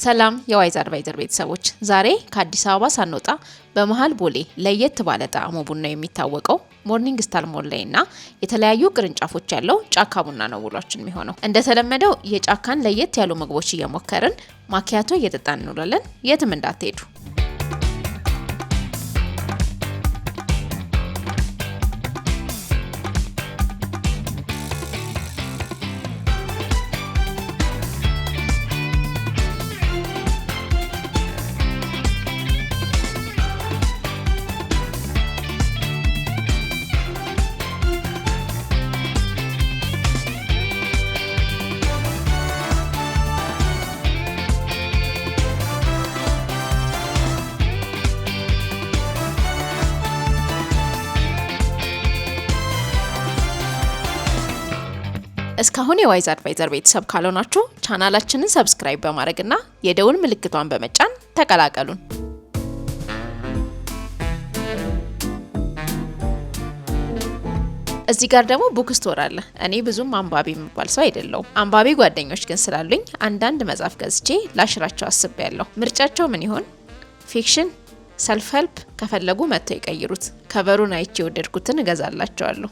ሰላም የዋይዝ አድቫይዘር ቤተሰቦች፣ ዛሬ ከአዲስ አበባ ሳንወጣ በመሃል ቦሌ ለየት ባለ ጣዕሙ ቡና የሚታወቀው ሞርኒንግ ስታር ሞል ላይና የተለያዩ ቅርንጫፎች ያለው ጫካ ቡና ነው ውሏችን የሚሆነው። እንደተለመደው የጫካን ለየት ያሉ ምግቦች እየሞከርን ማኪያቶ እየጠጣን እንውላለን። የትም እንዳትሄዱ። እስካሁን የዋይዝ አድቫይዘር ቤተሰብ ካልሆናችሁ ቻናላችንን ሰብስክራይብ በማድረግና የደውል ምልክቷን በመጫን ተቀላቀሉን። እዚህ ጋር ደግሞ ቡክ ስቶር አለ። እኔ ብዙም አንባቢ የምባል ሰው አይደለሁም። አንባቢ ጓደኞች ግን ስላሉኝ አንዳንድ መጽሐፍ ገዝቼ ላሽራቸው አስቤያለሁ። ምርጫቸው ምን ይሆን? ፊክሽን፣ ሰልፍ ሄልፕ? ከፈለጉ መጥተው ይቀይሩት። ከቨሩን አይቼ የወደድኩትን እገዛላቸዋለሁ።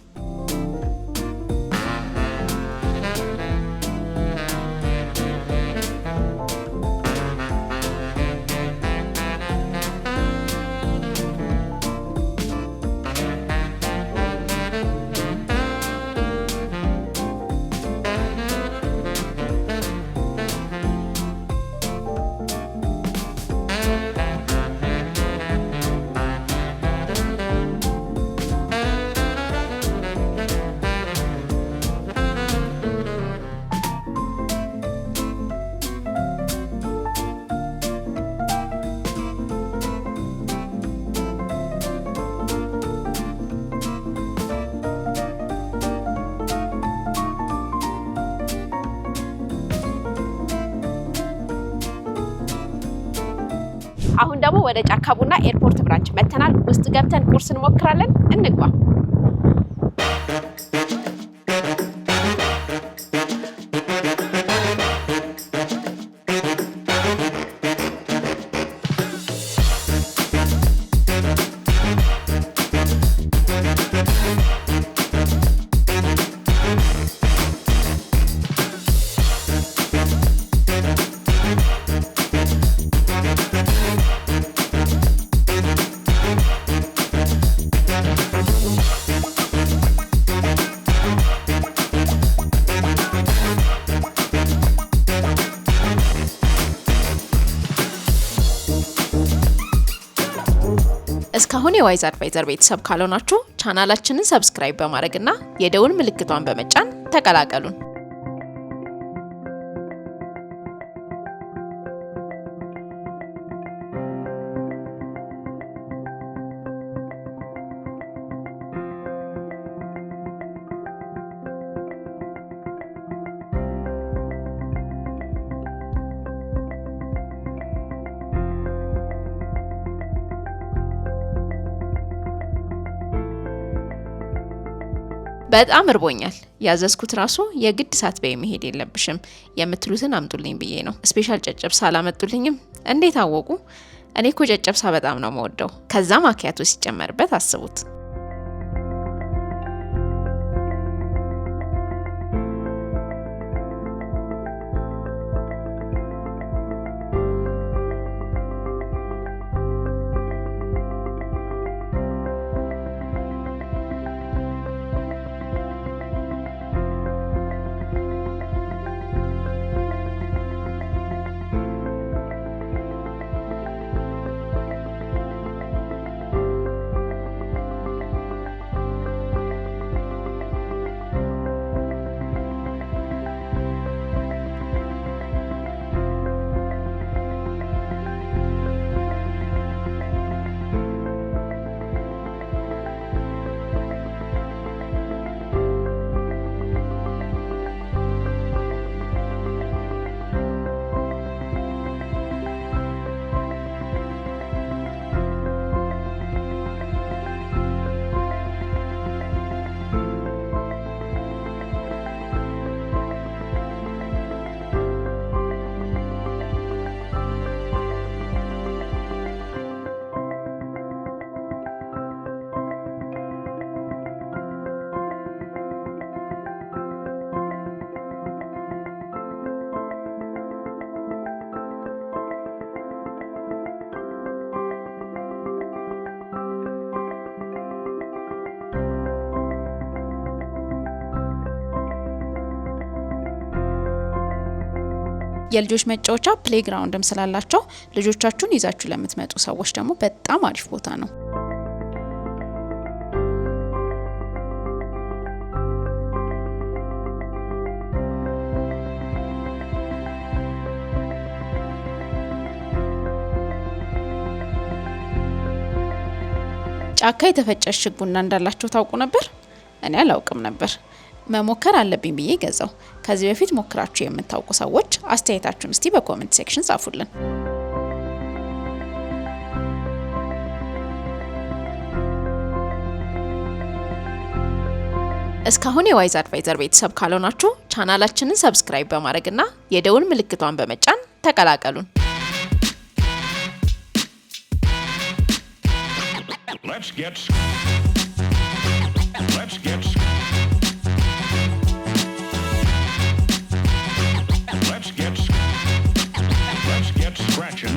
አሁን ደግሞ ወደ ጫካ ቡና ኤርፖርት ብራንች መተናል። ውስጥ ገብተን ቁርስ እንሞክራለን። እንግባ። እስካሁን የዋይዝ አድቫይዘር ቤተሰብ ካልሆናችሁ ቻናላችንን ሰብስክራይብ በማድረግና የደውል ምልክቷን በመጫን ተቀላቀሉን። በጣም እርቦኛል። ያዘዝኩት ራሱ የግድ ሳትበይ መሄድ የለብሽም የምትሉትን አምጡልኝ ብዬ ነው። ስፔሻል ጨጨብሳ አላመጡልኝም። እንዴት አወቁ? እኔ እኮ ጨጨብሳ በጣም ነው የምወደው። ከዛ ማኪያቶ ሲጨመርበት አስቡት። የልጆች መጫወቻ ፕሌግራውንድም ስላላቸው ልጆቻችሁን ይዛችሁ ለምትመጡ ሰዎች ደግሞ በጣም አሪፍ ቦታ ነው። ጫካ የተፈጨ እሽግ ቡና እንዳላቸው ታውቁ ነበር? እኔ አላውቅም ነበር። መሞከር አለብኝ ብዬ ገዛው። ከዚህ በፊት ሞክራችሁ የምታውቁ ሰዎች አስተያየታችሁን እስቲ በኮሜንት ሴክሽን ጻፉልን። እስካሁን የዋይዝ አድቫይዘር ቤተሰብ ካልሆናችሁ ቻናላችንን ሰብስክራይብ በማድረግና የደውል ምልክቷን በመጫን ተቀላቀሉን። Let's get scratching.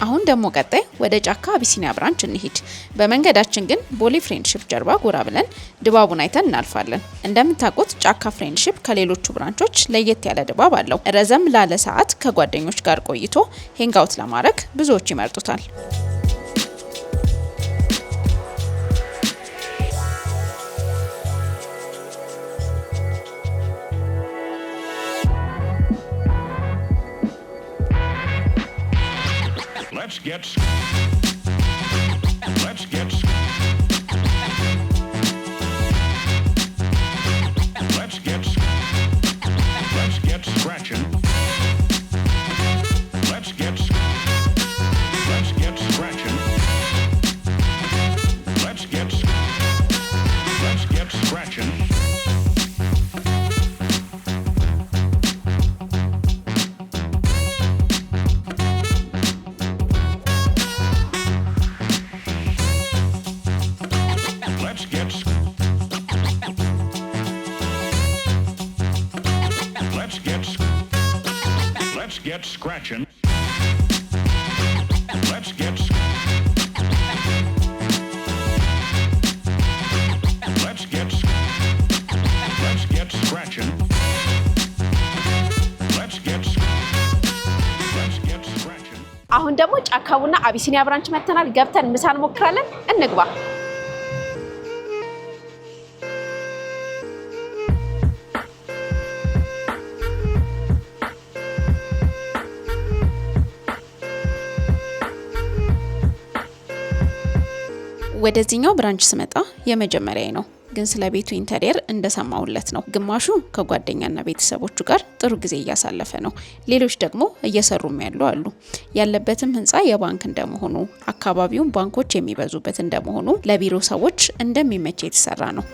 አሁን ደግሞ ቀጣይ ወደ ጫካ አቢሲኒያ ብራንች እንሂድ። በመንገዳችን ግን ቦሌ ፍሬንድሺፕ ጀርባ ጎራ ብለን ድባቡን አይተን እናልፋለን። እንደምታውቁት ጫካ ፍሬንድሺፕ ከሌሎቹ ብራንቾች ለየት ያለ ድባብ አለው። ረዘም ላለ ሰዓት ከጓደኞች ጋር ቆይቶ ሄንጋውት ለማድረግ ብዙዎች ይመርጡታል። Get scratching. Let's get scratching. አሁን ደግሞ ጫካ ቡና አቢሲኒያ ብራንች መተናል። ገብተን ምሳ እንሞክራለን። እንግባ። ወደዚህኛው ብራንች ስመጣ የመጀመሪያዬ ነው፣ ግን ስለ ቤቱ ኢንተሪየር እንደሰማውለት ነው። ግማሹ ከጓደኛና ቤተሰቦቹ ጋር ጥሩ ጊዜ እያሳለፈ ነው። ሌሎች ደግሞ እየሰሩም ያሉ አሉ። ያለበትም ህንጻ የባንክ እንደመሆኑ አካባቢውን ባንኮች የሚበዙበት እንደመሆኑ ለቢሮ ሰዎች እንደሚመች የተሰራ ነው።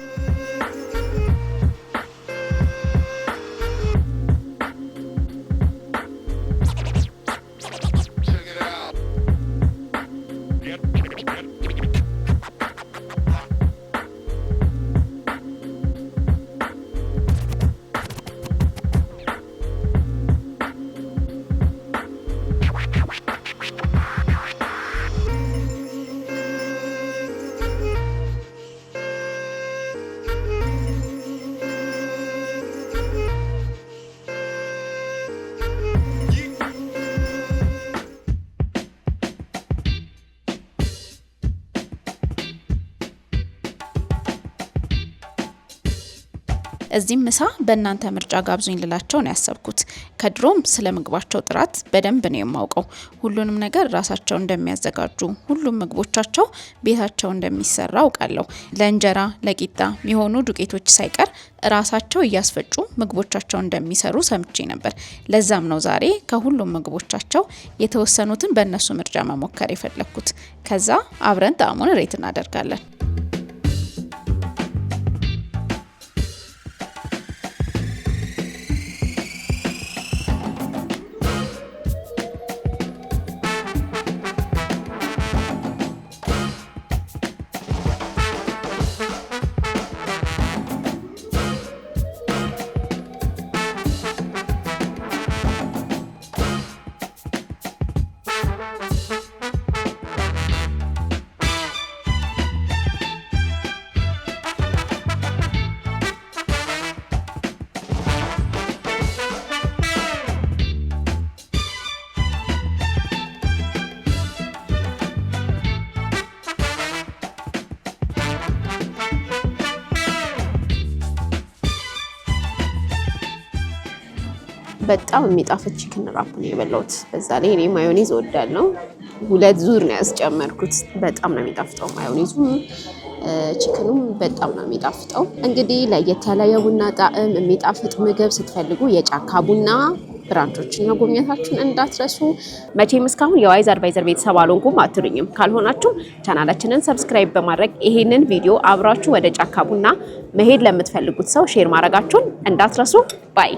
እዚህም ምሳ በእናንተ ምርጫ ጋብዙኝ ልላቸው ነው ያሰብኩት። ከድሮም ስለ ምግባቸው ጥራት በደንብ ነው የማውቀው። ሁሉንም ነገር ራሳቸው እንደሚያዘጋጁ፣ ሁሉም ምግቦቻቸው ቤታቸው እንደሚሰራ አውቃለሁ። ለእንጀራ ለቂጣ የሚሆኑ ዱቄቶች ሳይቀር ራሳቸው እያስፈጩ ምግቦቻቸው እንደሚሰሩ ሰምቼ ነበር። ለዛም ነው ዛሬ ከሁሉም ምግቦቻቸው የተወሰኑትን በእነሱ ምርጫ መሞከር የፈለኩት። ከዛ አብረን ጣዕሙን ሬት እናደርጋለን። በጣም የሚጣፍጥ ቺክን ራፕ ነው የበላሁት። በዛ ላይ እኔ ማዮኔዝ እወዳለሁ። 2 ዙር ነው ያስጨመርኩት። በጣም ነው የሚጣፍጠው ማዮኔዙም ቺክኑም በጣም ነው የሚጣፍጠው። እንግዲህ ለየት ያለ የቡና ጣዕም የሚጣፍጥ ምግብ ስትፈልጉ የጫካ ቡና ብራንቾችን መጎብኘታችሁን እንዳትረሱ። መቼም እስካሁን የዋይዝ አድቫይዘር ቤተሰብ አልሆንኩም አትሉኝም። ካልሆናችሁ ቻናላችንን ሰብስክራይብ በማድረግ ይሄንን ቪዲዮ አብራችሁ ወደ ጫካ ቡና መሄድ ለምትፈልጉት ሰው ሼር ማድረጋችሁን እንዳትረሱ ባይ